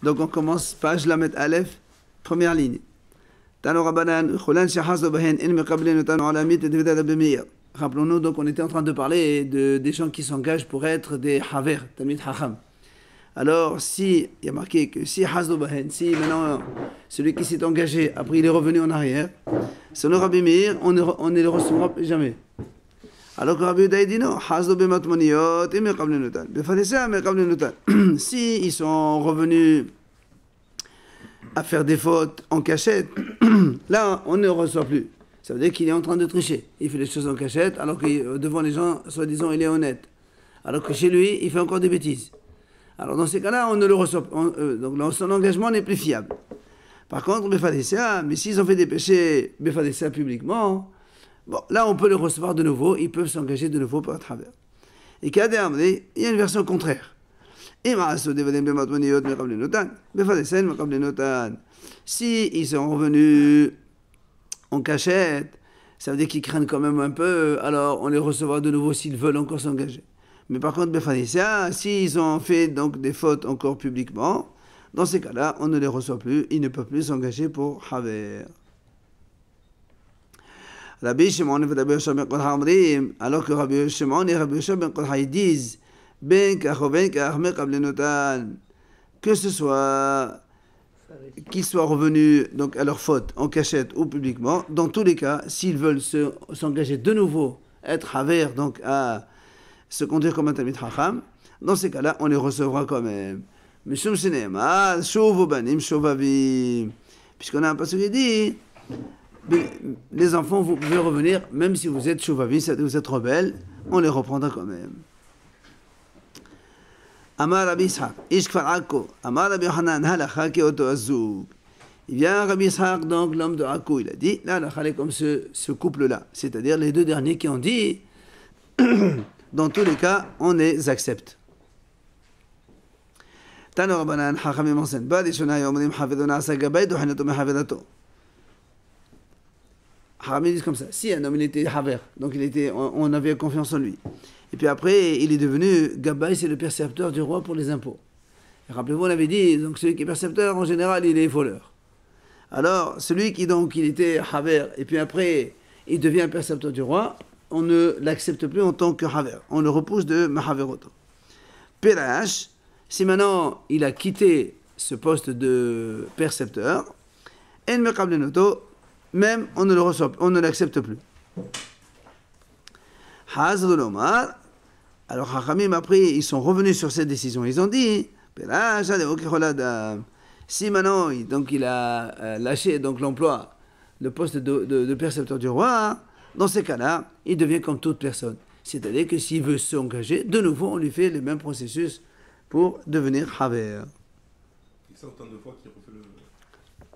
Donc on commence page Lamet Aleph, première ligne. Rappelons-nous, donc on était en train de parler des gens qui s'engagent pour être des haver, Talmid Hacham. Alors, si, il y a marqué que si Hazdo Bahen, si maintenant celui qui s'est engagé, après il est revenu en arrière, selon Rabbi Meir, on ne le recevra plus jamais. Alors que Rabbi Yehuda dit non, Hazdo Bematmoniyot, et Mekabli Notan. Befadessa, Mekabli Notan. Si ils sont revenus à faire des fautes en cachette, là, on ne le reçoit plus. Ça veut dire qu'il est en train de tricher. Il fait les choses en cachette, alors que devant les gens, soi-disant, il est honnête. Alors que chez lui, il fait encore des bêtises. Alors dans ces cas-là, on ne le reçoit pas. Donc son engagement n'est plus fiable. Par contre, Befadessa, mais s'ils ont fait des péchés Befadessa publiquement, bon, là on peut le recevoir de nouveau, ils peuvent s'engager de nouveau par travers. Et Kadam, il y a une version contraire. Si ils sont revenus en cachette, ça veut dire qu'ils craignent quand même un peu, alors on les recevra de nouveau s'ils veulent encore s'engager. Mais par contre, Befadessa, s'ils ont fait donc des fautes encore publiquement, dans ces cas-là, on ne les reçoit plus, ils ne peuvent plus s'engager pour Haver. Rabbi Shimon et Rabbi Yoshua ben Qodha Amrim, alors que Rabbi Shimon et Rabbi Yoshua ben Qodha ils disent Ben Kach ou Ben Kach Mekabli Notan, que ce soit qu'ils soient revenus donc à leur faute en cachette ou publiquement, dans tous les cas, s'ils veulent s'engager de nouveau, être Haver, donc à se conduire comme un Talmid Chacham, dans ces cas-là, on les recevra quand même. Mishum Shene'emar, Shuvu Banim Shuvavim. Puisqu'on a un passage qui dit, les enfants, vous pouvez revenir, même si vous êtes Shuvavim, c'est-à-dire vous êtes rebelles, on les reprendra quand même. Amar Rabbi Ishaq, Ish Kfar Akko, Amar Rabbi Yohanan, Halacha Keoto Azug. Il vient Rabbi Ishaq, donc l'homme de Akko, il a dit, là, Halacha est comme ce couple-là, c'est-à-dire les deux derniers qui ont dit, dans tous les cas, on les accepte. Tano Rabbanan, Chachamim enseignent, Badishona Yomrim Havedona Asagabay, Dohanato Mehavedato. Chachamim disent comme ça, si un homme il était Haver, donc on avait confiance en lui. Et puis après, il est devenu Gabay, c'est le percepteur du roi pour les impôts. Et rappelez-vous, on avait dit, donc celui qui est percepteur, en général, il est voleur. Alors, celui qui donc, il était Haver, et puis après, il devient percepteur du roi, on ne l'accepte plus en tant que Haver. On le repousse de Mahaveroto. Perash, si maintenant il a quitté ce poste de percepteur, En Mekabli Noto, même on ne le reçoit, on ne l'accepte plus. Hazul Omar, alors Chachamim après ils sont revenus sur cette décision. Ils ont dit, Perash, si maintenant donc il a lâché donc l'emploi, le poste de percepteur du roi, dans ces cas-là, il devient comme toute personne. C'est-à-dire que s'il veut s'engager, de nouveau, on lui fait le même processus pour devenir Haver. Il sait autant de fois qu'il refait le...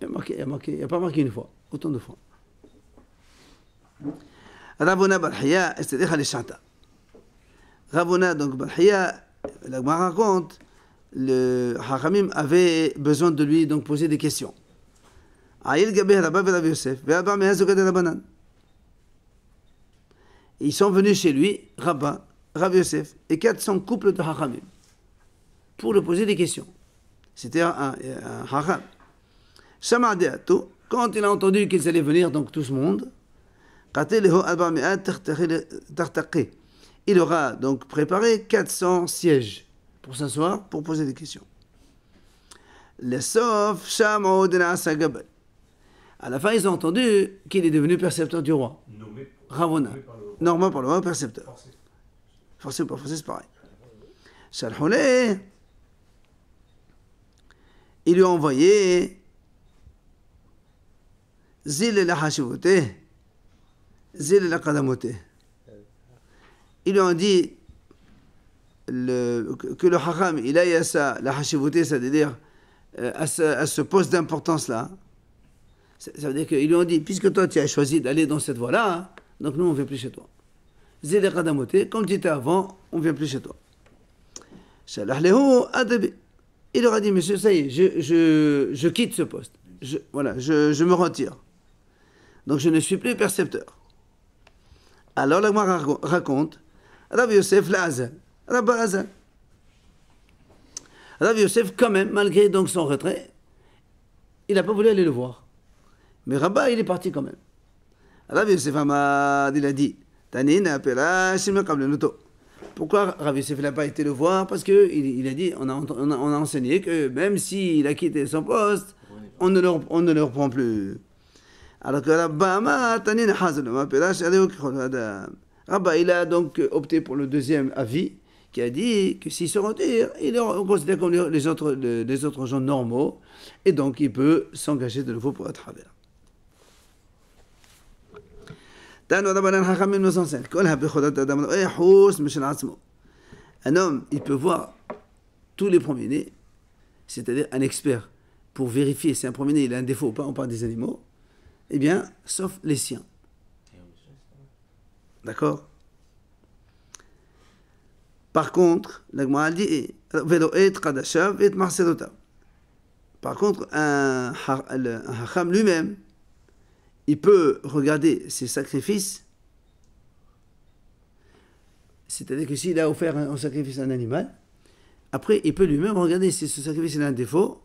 Il n'y a pas marqué une fois, autant de fois. Ravona Barhiya, c'est-à-dire Halishata. Ravona, donc Barhiya, la Gemara raconte, le Hachamim avait besoin de lui donc poser des questions. Aïl Gabeh Rabba Rabbi Yosef, Ve'abba Mehazogad Rabbanan. Ils sont venus chez lui, Rabba, Rabbi Yosef, et 400 couples de Hachamim, pour lui poser des questions. C'était un Hacham. Shamadeato, quand il a entendu qu'ils allaient venir, donc tout ce monde, il aura donc préparé 400 sièges pour s'asseoir, pour poser des questions. À la fin, ils ont entendu qu'il est devenu percepteur du roi. Ravona. Normalement par le roi, percepteur. Forcé ou pas forcé, c'est pareil. Shalhoulé, il lui a envoyé Zil la Hashivote, Zil la Kadamote. Ils lui ont dit que le Hacham, il aille à ça, la Hashivote, c'est-à-dire à ce poste d'importance-là. Ça veut dire qu'ils lui ont dit, puisque toi tu as choisi d'aller dans cette voie-là, donc nous on ne vient plus chez toi. Zil la Kadamote, comme tu étais avant, on ne vient plus chez toi. Il leur a dit, monsieur, ça y est, je quitte ce poste. Je me retire. Donc je ne suis plus percepteur. Alors la Gemara raconte, Rabbi Yosef la Azal, Rabba Azal. Rav Yosef, quand même, malgré donc son retrait, il n'a pas voulu aller le voir. Mais Rabba, il est parti quand même. Rav Yosef Hamad, il a dit, Tanina Pela Shima Kablenuto. Pourquoi Rav Yosef n'a pas été le voir? Parce qu'il a dit, on a enseigné que même s'il a quitté son poste, on ne le reprend plus. Alors que Rabba, il a donc opté pour le deuxième avis, qui a dit que s'il se retire, il est considéré comme les autres gens normaux, et donc il peut s'engager de nouveau pour être travers. Un homme, il peut voir tous les premiers-nés, c'est-à-dire un expert, pour vérifier si un premier-né il a un défaut ou pas, on parle des animaux, eh bien, sauf les siens. D'accord? Par contre, la Gemara dit, par contre, un hacham lui-même, il peut regarder ses sacrifices, c'est-à-dire que s'il a offert un sacrifice à un animal, après, il peut lui-même regarder si ce sacrifice a un défaut,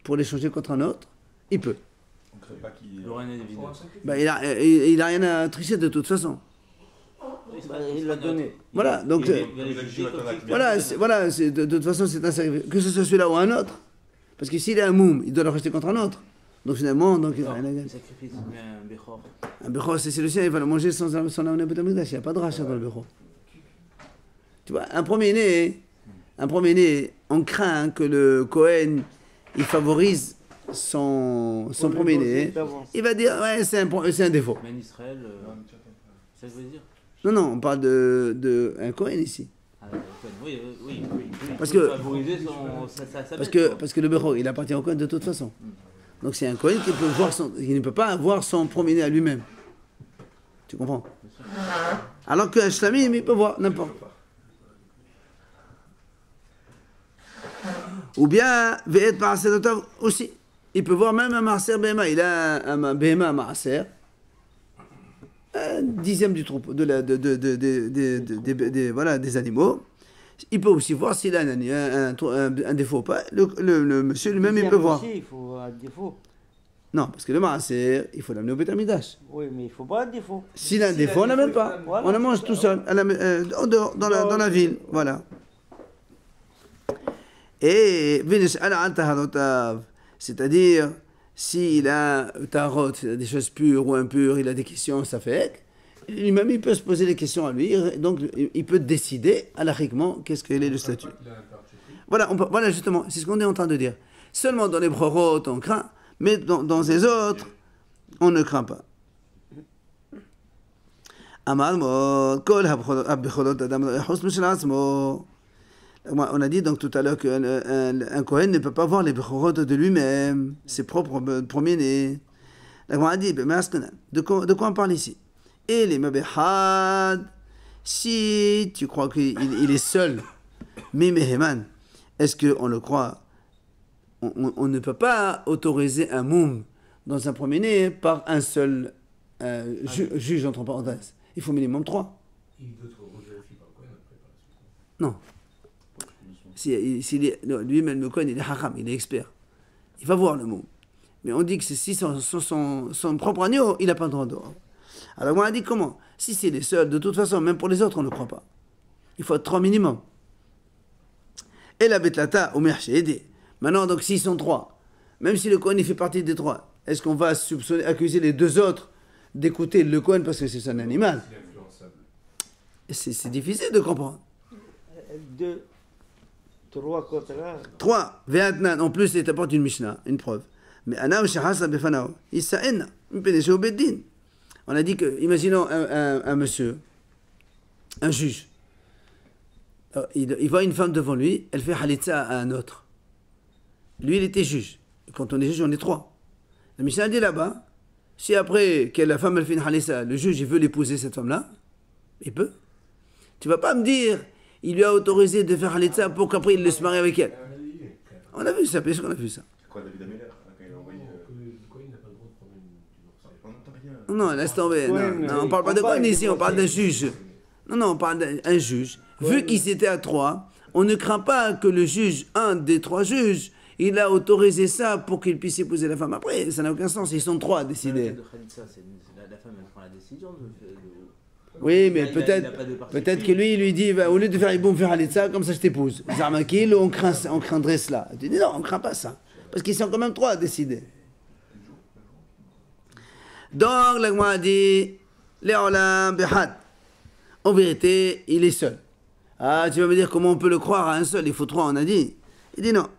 pour l'échanger contre un autre, il peut. On ne crée pas qu'il Il n'a rien à tricher de toute façon. Il l'a donné. Voilà, donc de toute façon c'est un sacrifice, que ce soit celui-là ou un autre, parce que s'il est un moum, il doit le rester contre un autre. Donc finalement, il n'a rien à gagner. Un bechor, c'est le sien, il va le manger sans amener Betamikdash. Il n'y a pas de rachat dans le bechor. Tu vois, un premier-né, on craint que le Kohen il favorise son premier-né. Il va dire, ouais, c'est un défaut. Mais en Israël, ça veut dire. Non, on parle de un Kohen ici. Oui. Parce que le Bechor, il appartient au Kohen de toute façon. Donc c'est un Kohen qui ne peut pas avoir son premier-né à lui-même. Tu comprends? Alors qu'un Shlamim, il peut voir n'importe. Ou bien, Ve'et Ma'aser Notav aussi. Il peut voir même un Ma'aser Behema. Il a un Behema Ma'aser. Un dixième du troupeau, des animaux. Il peut aussi voir s'il a un défaut ou pas. Le monsieur lui-même, il peut voir. Il faut un défaut. Non, parce que le Ma'aser, il faut l'amener au Beth Amidash. Oui, mais il ne faut pas un défaut. S'il a un défaut, on ne l'amène pas. Voilà. On le mange tout seul, en dehors, dans la ville. Voilà. Et c'est-à-dire, s'il a tarot, des choses pures ou impures, il a des questions, ça fait. Lui-même, il peut se poser des questions à lui, donc il peut décider, alachiquement, qu'est-ce qu'il est le statut. Voilà, justement, c'est ce qu'on est en train de dire. Seulement dans les brorot, on craint, mais dans les autres, on ne craint pas. On a dit donc tout à l'heure qu'un Kohen ne peut pas voir les bechorot de lui-même, ses propres premiers-nés. On a dit, de quoi on parle ici? Et les mabehad, si tu crois qu'il est seul, mimeheman, est-ce qu'on le croit? On ne peut pas autoriser un moum dans un premier-né par un seul juge, entre parenthèses. Il faut minimum 3. Non. Lui-même, le Kohen, il est hacham, il est expert. Il va voir le mot. Mais on dit que si son propre agneau, il n'a pas le droit de voir. Alors on a dit comment? Si c'est les seuls, de toute façon, même pour les autres, on ne croit pas. Il faut être 3 minimum. Et la betlata, au merchédé. Maintenant, donc s'ils sont 3, même si le Kohen il fait partie des 3, est-ce qu'on va accuser les 2 autres d'écouter le Kohen parce que c'est un animal? C'est difficile de comprendre. 2, 3 contre 3. Ve'atnan, en plus, il t'apporte une Mishnah, une preuve. Mais Anam Shahasa Befanao, Issa'en, Mpeneshe Obeddin. On a dit que, imaginons un monsieur, un juge, il voit une femme devant lui, elle fait halitza à un autre. Lui, il était juge. Quand on est juge, on est 3. La Mishnah dit là-bas, si après que la femme elle fait une halitza, le juge il veut l'épouser cette femme-là, il peut. Tu vas pas me dire, il lui a autorisé de faire halitza pour qu'après il se marie avec elle. On a vu ça, bien sûr qu'on a vu ça. C'est quoi David Ameller quand il a envoyé Non, laisse tomber. Non, on parle pas de Kohen ici, on parle d'un juge. Non, on parle d'un juge. Vu qu'ils étaient à 3, on ne craint pas que le juge, un des 3 juges, il a autorisé ça pour qu'il puisse épouser la femme. Après, ça n'a aucun sens, ils sont 3 à décider. De Khalitsa, la femme elle prend la décision Oui, mais il a pas de peut-être que lui, il lui dit, au lieu de faire Iboum faire Halitza, comme ça je t'épouse. Zarmakil, on craindrait cela. Tu dis non, on ne craint pas ça. Parce qu'ils sont quand même 3 à décider. Donc, l'Agma a dit, Léolam Behad. En vérité, il est seul. Ah, tu vas me dire comment on peut le croire à un seul, il faut 3, on a dit. Il dit non.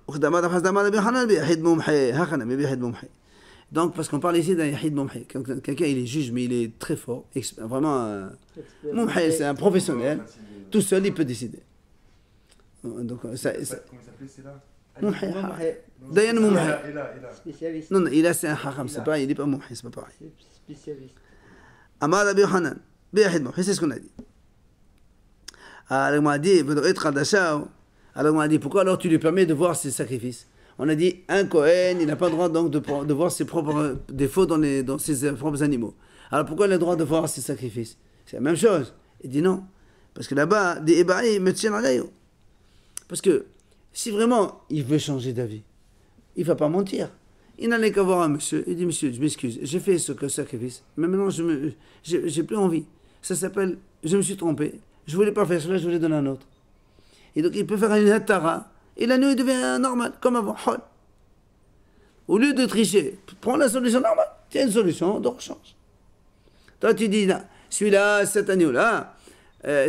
Donc, parce qu'on parle ici d'un Yahid Mumhi. Quelqu'un, il est juge, mais il est très fort. Vraiment, Mumhi, c'est un professionnel. Tout seul, il peut décider. Donc, ça, Comment il s'appelait, c'est là Mumhi. Dayan Mumhi. Et là. Spécialiste. Non, il a, c'est un Hacham, c'est pas, il n'est pas Mumhi, c'est pas pareil. Spécialiste. Amar Rabbi Yohanan, Yahid Mumhi, c'est ce qu'on a dit. Alors, on m'a dit, alors, on m'a dit, pourquoi alors tu lui permets de voir ses sacrifices? On a dit, un Kohen, il n'a pas le droit donc de voir ses propres défauts dans ses propres animaux. Alors pourquoi il a le droit de voir ses sacrifices? C'est la même chose. Il dit non. Parce que là-bas, des Ebaï me tiennent à l'œil. Parce que si vraiment il veut changer d'avis, il ne va pas mentir. Il n'allait qu'à voir un monsieur. Il dit, monsieur, je m'excuse, j'ai fait ce sacrifice. Mais maintenant, j'ai plus envie. Ça s'appelle, je me suis trompé. Je ne voulais pas faire cela, je voulais donner un autre. Et donc il peut faire une hattara. Et la nuit devient normale, comme avant. Au lieu de tricher, prends la solution normale. Tiens une solution, donc change. Toi, tu dis, celui-là, cet agneau-là,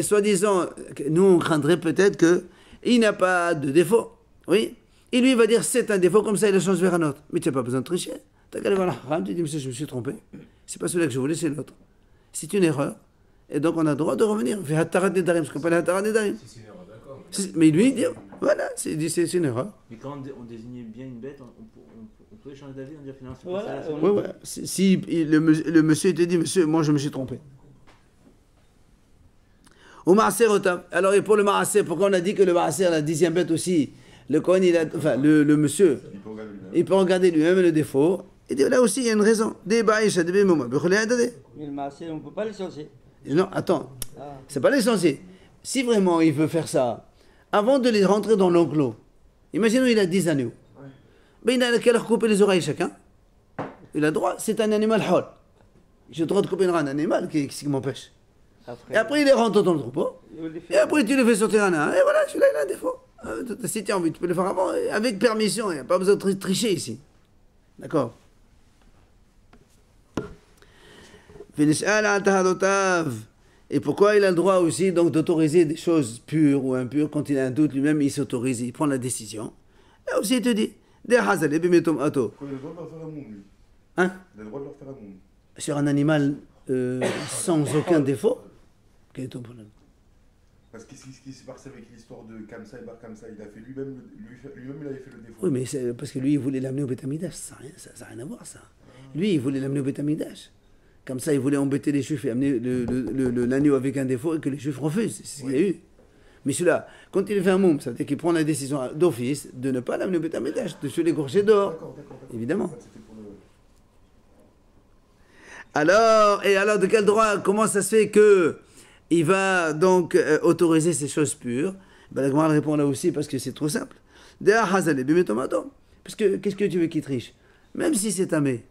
soi-disant, nous, on craindrait peut-être qu'il n'a pas de défaut. Oui. Et lui, il va dire, c'est un défaut, comme ça, il le change vers un autre. Mais tu n'as pas besoin de tricher. Tu as qu'à aller voir la haram, tu dis, monsieur, je me suis trompé. C'est pas celui-là que je voulais, c'est l'autre. C'est une erreur. Et donc, on a le droit de revenir. On fait hatarat nedarim, ce qu'on appelle hatarat nedarim. C'est une erreur, d'accord. Mais lui, il dit, voilà, c'est une erreur. Mais quand on désignait bien une bête, on pouvait changer d'avis, on dirait finalement c'est Voilà, pas ça. Oui, ouais. Si le monsieur te dit, monsieur, moi je me suis trompé. Au Maaser Otam. Alors, et pour le Maaser, pourquoi on a dit que le Maaser, la 10e bête aussi, le Kohen, le monsieur, il peut regarder lui-même le défaut. Et là aussi, il y a une raison. Mais le marché, on ne peut pas le changer. Non, attends, Ah. c'est pas l'essentiel. Si vraiment il veut faire ça, avant de les rentrer dans l'enclos, imaginons il a 10 agneaux. Ben, il a qu'à leur couper les oreilles chacun. Il a droit, c'est un animal hol. J'ai le droit de couper un animal qui m'empêche. Et après, il les rentre dans le troupeau. Et après, tu les fais sortir un à un. Et voilà, celui-là, il a un défaut. Si tu as envie, tu peux le faire avant, avec permission. Il n'y a pas besoin de tricher ici. D'accord. Et pourquoi il a le droit aussi donc d'autoriser des choses pures ou impures quand il a un doute lui-même, il s'autorise, il prend la décision. Là aussi, il te dit, Il a le droit de leur faire un moum, lui. hein, Il a le droit de leur faire un moum. sur un animal sans aucun défaut, quel est ton problème? Parce que ce qui s'est passé avec l'histoire de Kamsa et Bar Kamsa, il a fait lui-même, il avait fait le défaut. Oui, mais c'est parce que lui, il voulait l'amener au Bétamidash, ça n'a rien à voir, ça. Lui, il voulait l'amener au Bétamidash. Comme ça, il voulait embêter les Juifs et amener l'agneau avec un défaut et que les Juifs refusent. C'est ce qu'il y a eu. Mais celui-là, quand il fait un moum, ça veut dire qu'il prend la décision d'office de ne pas l'amener au Bétamidash, de se l'égorger dehors. D'accord. Évidemment. En fait, c'était pour le... Alors, de quel droit, comment ça se fait que il va donc autoriser ces choses pures? Ben, la Gemara répond là aussi parce que c'est trop simple. Parce que, qu'est-ce que tu veux qu'il triche? Même si c'est tamé.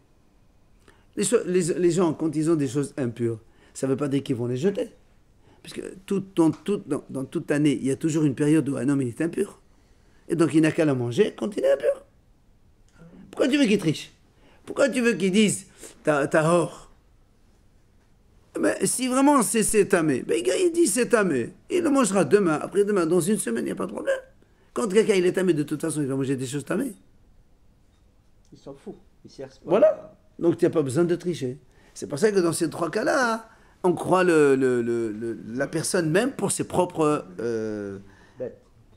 Les gens, quand ils ont des choses impures, ça ne veut pas dire qu'ils vont les jeter. Parce que dans toute année, il y a toujours une période où un homme il est impur. Et donc il n'a qu'à la manger quand il est impur. Pourquoi tu veux qu'il triche? Pourquoi tu veux qu'ils disent tahor? Mais si vraiment c'est tamé, ben, il dit c'est tamé. Il le mangera demain, après-demain, dans une semaine, il n'y a pas de problème. Quand quelqu'un il est tamé, de toute façon, il va manger des choses tamées. Il s'en fout. Il cherche pas. Voilà. Donc tu n'as pas besoin de tricher. C'est pour ça que dans ces 3 cas-là, on croit la personne même pour ses propres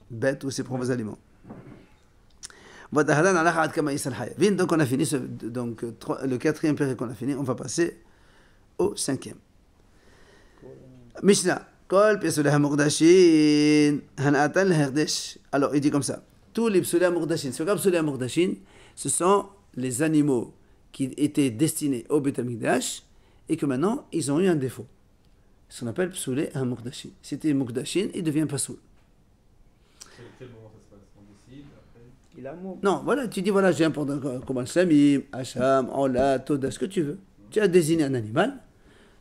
bêtes ou ses propres aliments. Donc on a fini donc, le 4e période qu'on a fini, on va passer au 5e. Mishnah. Alors il dit comme ça. Tous les psula mordashin. Ce sont les animaux qui étaient destinés au Beth Amikdash et que maintenant ils ont eu un défaut. Ce qu'on appelle psoulé un mukdashin. C'était mukdashin, il devient pasoul. il a un mot. Non, voilà, tu dis, voilà, j'ai un pendant comme un samim, hacham, ola, toda, ce que tu veux. Tu as désigné un animal,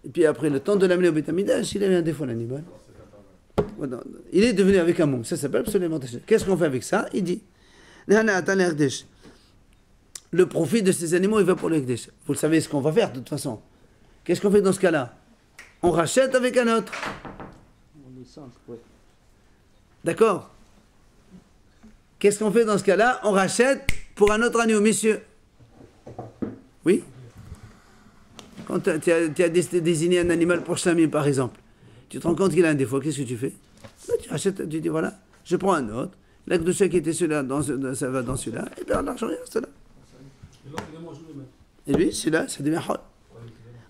et puis après le temps de l'amener au bétamidash, il avait un défaut, l'animal. Voilà. Il est devenu avec un mot, ça s'appelle absolument. Qu'est-ce qu'on fait avec ça? Il dit, le profit de ces animaux, il va pour l'Ekdesh. Vous le savez ce qu'on va faire de toute façon. Qu'est-ce qu'on fait dans ce cas-là? On rachète avec un autre. D'accord? Qu'est-ce qu'on fait dans ce cas-là? On rachète pour un autre agneau, messieurs. Oui? Quand tu as désigné un animal pour Shamim, par exemple, tu te rends compte qu'il a un défaut, qu'est-ce que tu fais? Là, tu rachètes, tu dis voilà, je prends un autre, l'Akdoucha qui était celui-là, ça va dans celui-là, et bien l'argent il reste là. Et lui, celui-là, ça devient hol.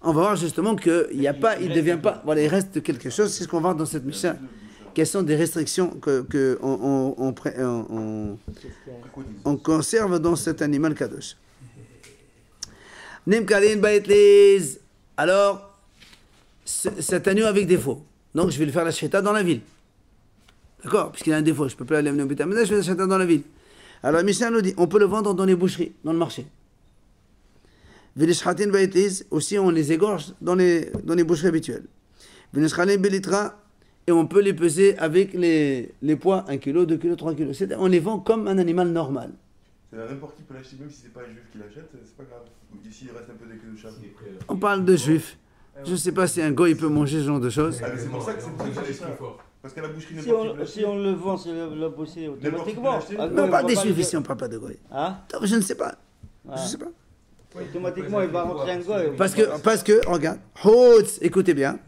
On va voir justement qu'il n'y a pas, il ne devient pas, voilà, il reste quelque chose, c'est ce qu'on va voir dans cette Mishnah. Quelles sont des restrictions qu'on conserve dans cet animal kadosh. Alors, cet agneau avec défaut. Donc, je vais le faire la shrita dans la ville. D'accord? Puisqu'il a un défaut, je ne peux pas aller amener au bétail, je vais la shrita dans la ville. Alors, Mishnah nous dit, on peut le vendre dans les boucheries, dans le marché. Aussi, on les égorge dans les boucheries habituelles. Et on peut les peser avec les poids 1 kg, 2 kg, 3 kg. On les vend comme un animal normal. C'est n'importe qui peut l'acheter, même si c'est pas un juif qui l'achète, c'est pas grave. Ici, il reste un peu de queue de chat. On parle de juifs. Je ne sais pas si un goy peut manger ce genre de choses. Ah, mais c'est pour ça que c'est ça. Parce qu'à la boucherie, Si on le vend, c'est la boucherie automatiquement. On parle des juifs ici, on ne parle pas de goy. Hein? Je ne sais pas. Je ne sais pas. Automatiquement, il va rentrer un goy. Parce que regarde, Hotz, écoutez bien.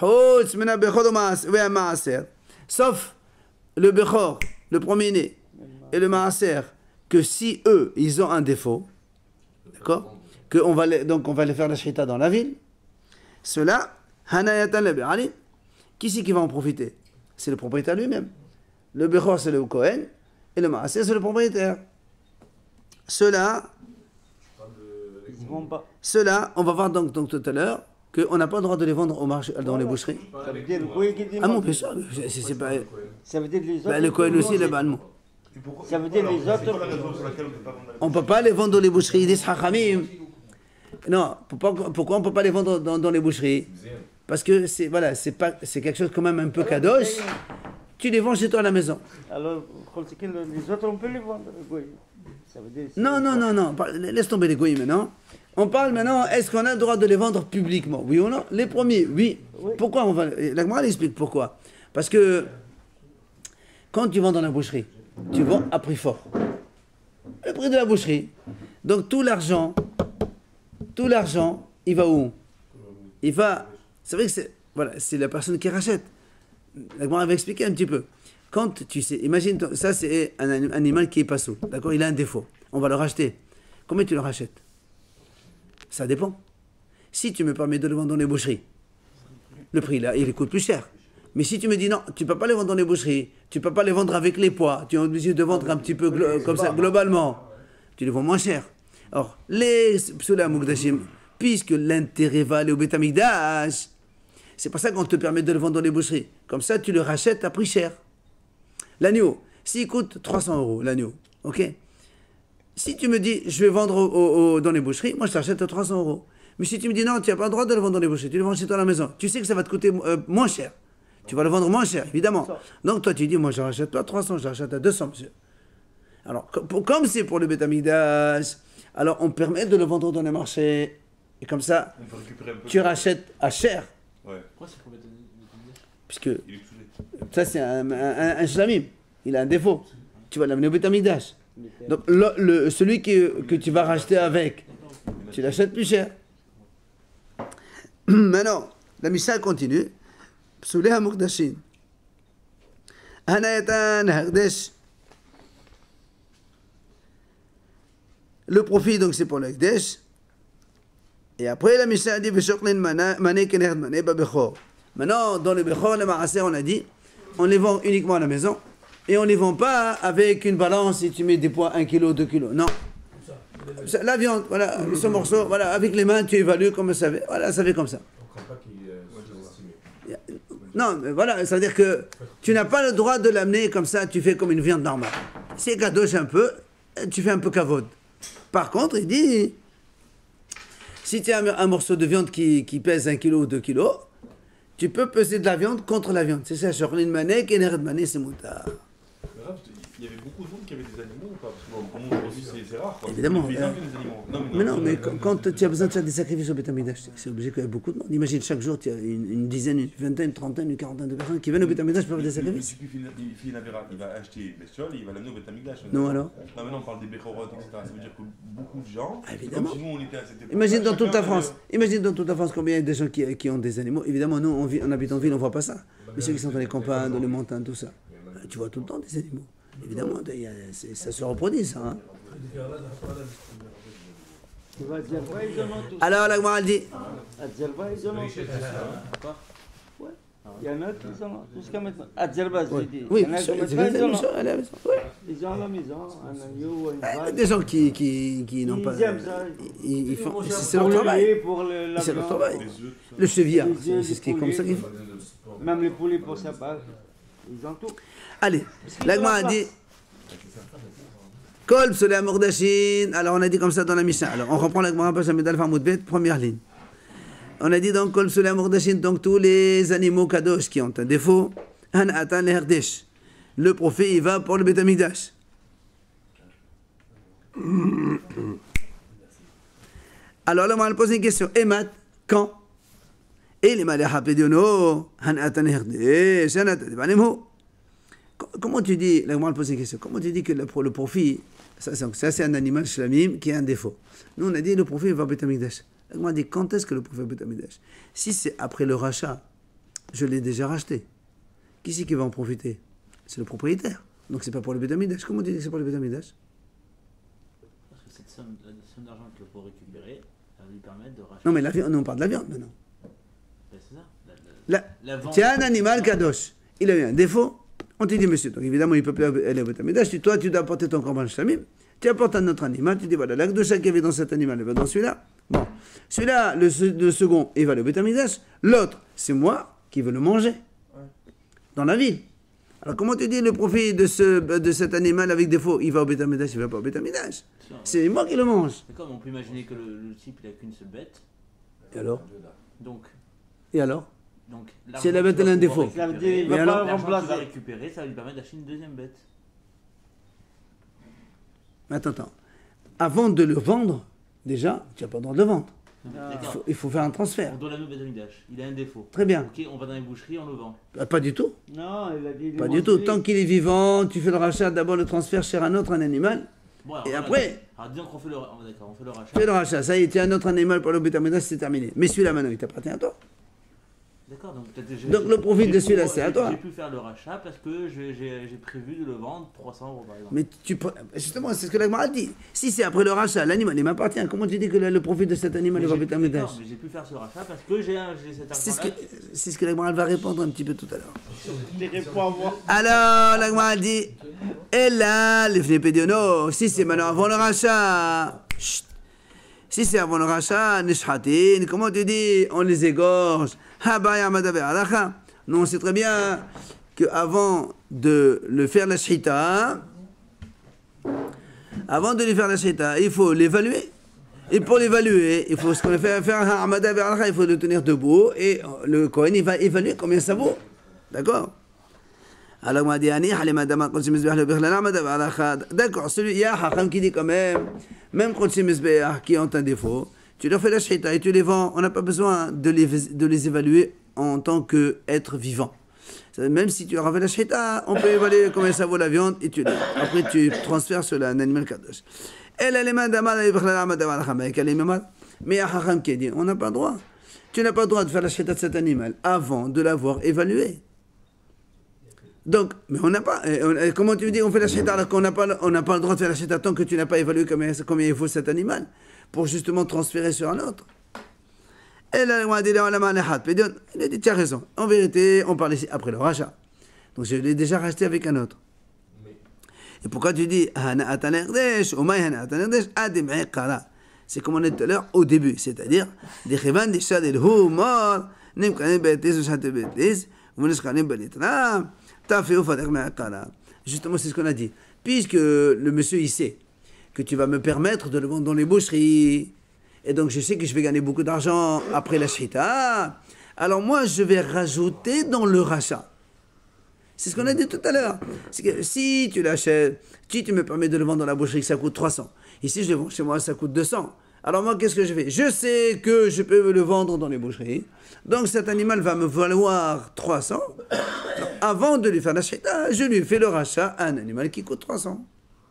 Hotz, sauf le Bechor, le premier-né, et le Maaser, que si eux, ils ont un défaut, d'accord, donc on va les faire la shrita dans la ville, cela, Hanayatan le qui c'est qui va en profiter? C'est le propriétaire lui-même. Le Bechor, c'est le Kohen, et le Maaser, c'est le propriétaire. Cela, on va voir donc tout à l'heure, qu'on n'a pas le droit de les vendre au marché, dans les boucheries. Ça veut dire le Kohen qui dit Ah, mon pécheur, c'est pas. Ça veut dire les autres. Le Kohen aussi, le Balmont. Ça veut dire les autres. On ne peut pas les vendre dans les boucheries. Ils disent Hachamim. Non, pourquoi on ne peut pas les vendre dans les boucheries? Parce que c'est quelque chose quand même un peu kadosh. Tu les vends chez toi à la maison. Alors, les autres, on peut les vendre. Ça veut dire, non. Laisse tomber les goyim maintenant. On parle maintenant, est-ce qu'on a le droit de les vendre publiquement? Oui ou non? Les premiers, oui. Pourquoi on va... La Gemara explique pourquoi. Parce que quand tu vends dans la boucherie, tu vends à prix fort. Le prix de la boucherie. Donc tout l'argent, il va où? Il va... C'est vrai que c'est la personne qui rachète. La Gemara va expliquer un petit peu. Quand tu sais, imagine, ça c'est un animal qui est pas sous, d'accord? Il a un défaut. On va le racheter. Combien tu le rachètes? Ça dépend. Si tu me permets de le vendre dans les boucheries, le prix là, il coûte plus cher. Mais si tu me dis non, tu ne peux pas les vendre dans les boucheries, tu ne peux pas les vendre avec les poids, tu es obligé de vendre un petit peu comme ça, globalement, tu les vends moins cher. Or, les psula mukdashim, puisque l'intérêt va aller au bétamigdash, c'est pour ça qu'on te permet de le vendre dans les boucheries. Comme ça, tu le rachètes à prix cher. L'agneau, s'il coûte 300 €, l'agneau, ok? Si tu me dis, je vais vendre dans les boucheries, moi je t'achète à 300 €. Mais si tu me dis, non, tu n'as pas le droit de le vendre dans les boucheries, tu le vends chez toi à la maison, tu sais que ça va te coûter moins cher. Tu vas le vendre moins cher, évidemment. Donc toi tu dis, moi je ne rachète pas à 300, je rachète à 200, monsieur. Alors, comme c'est pour le bétamigdash, alors on permet de le vendre dans les marchés. Et comme ça, tu rachètes à cher. Ouais. Pourquoi c'est pour le bétamigdash? Puisque ça c'est un shlamim, il a un défaut. Tu vas l'amener au bétamigdash. Donc celui que tu vas racheter avec, tu l'achètes plus cher. Maintenant, la Mishnah continue. Psulei hamukdashin. Hanayatan hagdesh. Le profit donc c'est pour le hagdesh. Et après la Mishnah dit v'shoklin mané kenerd mané babechor. Maintenant dans le bechor le maaser on a dit on les vend uniquement à la maison. Et on ne les vend pas avec une balance et tu mets des poids 1 kg, 2 kg. Non. La viande, voilà, ce morceau, voilà, avec les mains, tu évalues comme ça fait. Voilà, ça fait comme ça. Non, mais voilà, ça veut dire que tu n'as pas le droit de l'amener comme ça, tu fais comme une viande normale. c'est kadosh un peu, tu fais un peu kavod. Par contre, il dit, si tu as un morceau de viande qui pèse 1 kg ou 2 kg, tu peux peser de la viande contre la viande. C'est ça, Shorlin Manek et Nered Mané, c'est moutar. Il y avait beaucoup de monde qui avait des animaux ou pas? Parce que bon, aujourd'hui c'est rare. Quoi. Évidemment. Les paysans qui ont des animaux. Mais non, mais quand tu as besoin de faire des sacrifices au Beth Amikdash, c'est obligé qu'il y ait beaucoup de monde. Imagine, chaque jour, tu as une dizaine, une vingtaine, une trentaine, une quarantaine de personnes qui viennent au Beth Amikdash pour faire des sacrifices. Il fait une avéra, il va acheter une bestiole et il va l'amener au Beth Amikdash. Non, alors? Non, maintenant on parle des Bechorot, etc. Ça veut dire que beaucoup de gens. Ah, évidemment. Comme si nous on était à cette époque. Imagine dans toute la France. Imagine dans toute la France combien il y a des gens qui ont des animaux. Évidemment, nous, on habite en ville, on ne voit pas ça. Mais ceux qui sont dans les campagnes, dans les montagnes, tout ça, tu vois tout le temps des animaux. Évidemment, ça se reproduit, ça. Hein. Tu vas à Djerba, ils en ont tous. Alors, la Gemara dit. À Djerba, ils en ont tous. Ouais. Il y en a qui en ont jusqu'à maintenant. À Djerba, je dis. Oui, Il y en a qui maintenant, ils en ont. à la maison. Ouais. Ils ont à la maison, un agneau, une vache. Des gens qui n'ont pas. Ils aiment ça. Ils font. C'est Pour leur le travail. lait, pour la C'est leur viande. travail. Le chevillard, Les œufs, c'est ce les qui est comme ça qu'il faut. Même les poulets pour sa part. Ils ont tout. Allez, la Gemara dit. Kol Psolei Mordachin. Alors on a dit comme ça dans la Mishnah. Alors on reprend la Gemara Page Amidal Famoudbet, première ligne. On a dit donc Kol Psolei Mordachin, donc tous les animaux kadosh qui ont un défaut. Han Atan Leherdesh. Le prophète il va pour le Beth Amikdash. Alors là on va poser une question. Emat, quand? Et les malais Hapediono, Han Atan Leherdesh, Han Atan Leherdesh. Comment tu dis, là, on va poser une question, comment tu dis que le profit, ça c'est un animal shlamim qui a un défaut. Nous on a dit le profit va Beth Amikdash. On a dit quand est-ce que le profit va Beth Amikdash? Si c'est après le rachat, je l'ai déjà racheté. Qui c'est qui va en profiter? C'est le propriétaire. Donc c'est pas pour le Beth Amikdash. Comment tu dis que c'est pour le Beth Amikdash? Parce que cette somme d'argent qu'il faut récupérer, ça va lui permettre de racheter. Non mais la viande, on parle de la viande maintenant. Ben, c'est ça. La vente. Tu as un animal kadosh, il a eu un défaut. On te dit, monsieur, donc évidemment, il peut plus aller au Beth Amikdash. Toi, tu dois apporter ton korban shlamim. Tu apportes un autre animal. Tu dis, voilà, la kedusha qu'il y avait dans cet animal, elle va dans celui-là. Bon, celui-là, le second, il va aller au Beth Amikdash. L'autre, c'est moi qui veux le manger. Dans la ville. Alors, comment tu dis le profit de cet animal avec défaut? Il va au Beth Amikdash, il ne va pas au Beth Amikdash. C'est moi qui le mange. D'accord, mais on peut imaginer que le type, il n'a qu'une seule bête. Et alors? Donc, Si la bête elle a un défaut. Ça veut dire, il Mais va alors, pas l'argent qu'il va remplacer. récupérer, ça va lui permettre d'acheter une deuxième bête. Attends. Avant de le vendre, déjà, tu n'as pas le droit de le vendre. D'accord. Il faut faire un transfert. On doit l'anneau Beth Amikdash. Il a un défaut. Très bien. Ok, on va dans les boucheries, on le vend. Pas du tout. Non, il a dit. Pas du tout. Tant qu'il est vivant, tu fais le rachat, d'abord le transfert chez un autre, un animal. Bon, alors, Et voilà. après, Alors disons qu'on fait le, d'accord, on fait le rachat. tu fais le rachat. Ça y est, tu as un autre animal pour le Beth Amikdash, c'est terminé. Mais celui-là maintenant, il t'appartient à toi. D'accord, donc Donc, le profit de celui-là, c'est à toi. J'ai pu faire le rachat parce que j'ai prévu de le vendre 300 € par exemple. Mais justement, c'est ce que la Gemara dit. Si c'est après le rachat, l'animal, il m'appartient. Comment tu dis que le profit de cet animal, il va au Beth Amikdash? D'accord, mais j'ai pu faire ce rachat parce que j'ai cet argent-là. C'est ce que la Gemara va répondre un petit peu tout à l'heure. Il répond à moi. Alors, la Gemara dit, et là, le Fnepediono, si c'est maintenant avant le rachat, chut. Si c'est avant le rachat, Nishhatin, comment tu dis, on les égorge. Nous, on sait très bien qu'avant de le faire la shita, il faut l'évaluer. Et pour l'évaluer, il faut ce qu'on fait faire un hamada ve'alacha, il faut le tenir debout et le Kohen il va évaluer combien ça vaut. D'accord? Alors, on m'a dit, d'accord, il y a un hacham qui dit quand même qui ont un défaut, tu leur fais la shita et tu les vends, on n'a pas besoin de les évaluer en tant qu'être vivant. Même si tu leur as fait la shita, on peut évaluer combien ça vaut la viande et tu après tu transfères sur un animal kadosh. Mais il y a un hacham qui dit, on n'a pas le droit. Tu n'as pas le droit de faire la shita de cet animal avant de l'avoir évalué. Donc, mais on n'a pas. Comment tu dis on fait la shita alors qu'on n'a pas le droit de faire la shita tant que tu n'as pas évalué combien il faut cet animal pour justement transférer sur un autre. Et là, il a dit tu as raison. En vérité, on parle ici après le rachat. Donc je l'ai déjà racheté avec un autre. Et pourquoi tu dis c'est comme on est tout à l'heure au début, c'est-à-dire des chevan des chats des humor justement, c'est ce qu'on a dit. puisque le monsieur il sait que tu vas me permettre de le vendre dans les boucheries, et donc je sais que je vais gagner beaucoup d'argent après la shrita, alors moi je vais rajouter dans le rachat. C'est ce qu'on a dit tout à l'heure. C'est que si tu l'achètes, si tu me permets de le vendre dans la boucherie, que ça coûte 300. Ici, je le vends chez moi, ça coûte 200. Alors moi, qu'est-ce que je fais? Je sais que je peux le vendre dans les boucheries. Donc cet animal va me valoir 300. Avant de lui faire la shrita, je lui fais le rachat à un animal qui coûte 300.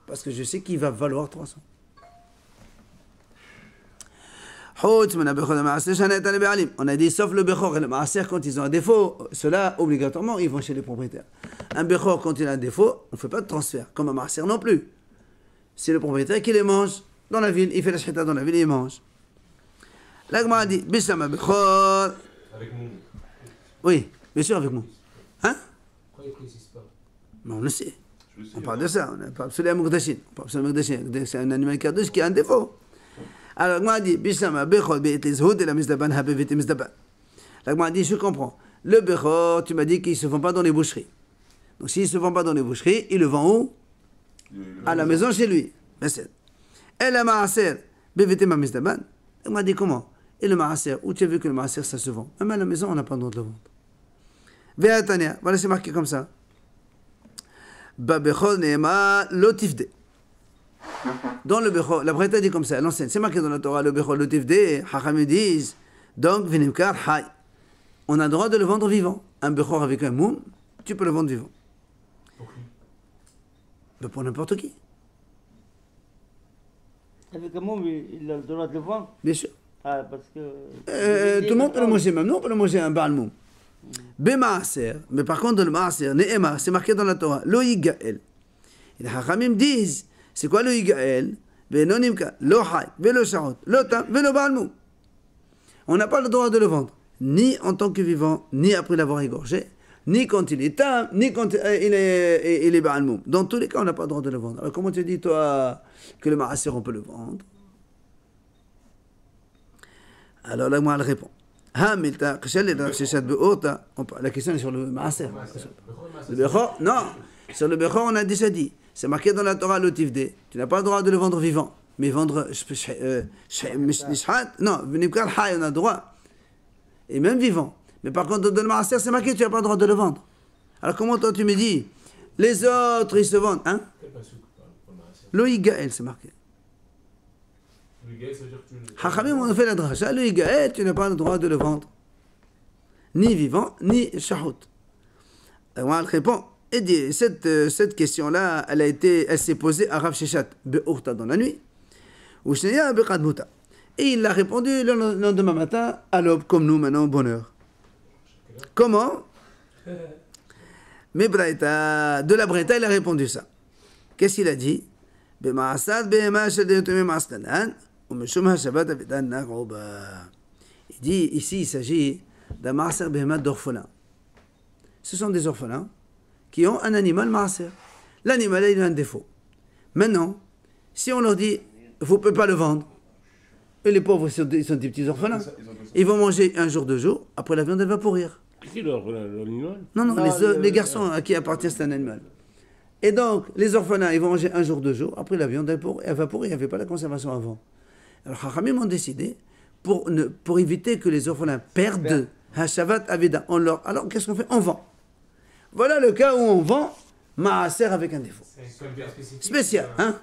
Parce que je sais qu'il va valoir 300. On a dit sauf le Bechor et le Maaser quand ils ont un défaut, cela obligatoirement ils vont chez les propriétaires. Un Bechor quand il a un défaut, on ne fait pas de transfert, comme un Maaser non plus. C'est le propriétaire qui les mange dans la ville, il fait la shrita dans la ville et il mange. L'Agma a dit Bishama Bechor. Avec nous. Oui, bien sûr avec moi. Hein? Pourquoi il ne précise pas? Mais on le sait. On parle de ça, on parle de Mokdashin. C'est un animal cardoche qui a un défaut. Alors, l'Agma a dit, Bishama Bechor be'etlizhud et la misdaban habeviti misdaban. L'Agma a dit, je comprends. Le Bechor, tu m'as dit qu'il ne se vend pas dans les boucheries. Donc, s'il ne se vend pas dans les boucheries, il le vend où? À la maison chez lui. Et le Maaser beviti ma misdaban. L'Agma a dit, comment? Et le Maaser, où tu as vu que le Maaser, ça se vend? Même à la maison, on n'a pas le droit de le vendre. Ve'atania, voilà, c'est marqué comme ça. Ba Bechor ne'ema lotifde. Dans le Bechor, la Braïta dit comme ça, l'enseigne, c'est marqué dans la Torah, le Bechor, le Tifde, Hachamim disent, donc, Venimkar, Hay. On a le droit de le vendre vivant. Un Bechor avec un moum, tu peux le vendre vivant. Pour qui? Ben pour n'importe qui. Avec un mot, il a le droit de le vendre. Bien sûr. Ah, parce que. Tout le monde peut le manger même. Non, on peut le manger un Baal moum. Bemaaser, mais par contre, dans le Maaser, Ne'ema, c'est marqué dans la Torah, Lo Yigael. Et les Hachamim disent, c'est quoi le Yigael? Benonimka, lo hay, velo sharot, lo tam, velo balmou. On n'a pas le droit de le vendre, ni en tant que vivant, ni après l'avoir égorgé, ni quand il est tam, ni quand il est balmou. Dans tous les cas, on n'a pas le droit de le vendre. Alors comment tu dis, toi, que le maaser, on peut le vendre? Alors là, moi, elle répond. La question est sur le maaser. Le Bechor, non. Sur le Bechor, on a déjà dit. C'est marqué dans la Torah, le Tifde. Tu n'as pas le droit de le vendre vivant. Mais vendre non, Venimkar Hay, on a le droit. Et même vivant. Mais par contre, dans le Maaser, c'est marqué, tu n'as pas le droit de le vendre. Alors comment toi tu me dis, les autres, ils se vendent, hein? Le Yigael, c'est marqué. Le Yigael, ça veut dire que tu... Hachamim, on a fait la dracha. Le Yigael, tu n'as pas le droit de le vendre. Ni vivant, ni shahout. On répond. Et dit, cette question-là, elle s'est posée à Rav Sheshat be'urta dans la nuit, ou shneya be'qadmuta. Et il a répondu le lendemain matin, à l'aube, comme nous maintenant, bonheur. Comment? Mais Braïta, de la Braïta, il a répondu ça. Qu'est-ce qu'il a dit? Be'ma'asad be'ema shadeyutumim askanan, ou meshum ha'shabat avidan na'roba. Il dit, ici, il s'agit d'un ma'asad be'ema d'orphelins. Ce sont des orphelins qui ont un animal maaser. L'animal, il a un défaut. Maintenant, si on leur dit, vous ne pouvez pas le vendre, et les pauvres, ils sont des petits orphelins, ils vont manger un jour, 2 jours, après la viande, elle va pourrir. Qui l'animal? Non, les garçons à qui appartient cet animal. Et donc, les orphelins, ils vont manger un jour, 2 jours, après la viande, elle va pourrir, il n'y avait pas la conservation avant. Alors, Chachamim ont décidé, pour éviter que les orphelins perdent Hashavat Avida, alors qu'est-ce qu'on fait? On vend. Voilà le cas où on vend maaser avec un défaut. C'est un cas spécifique. Spécial, hein?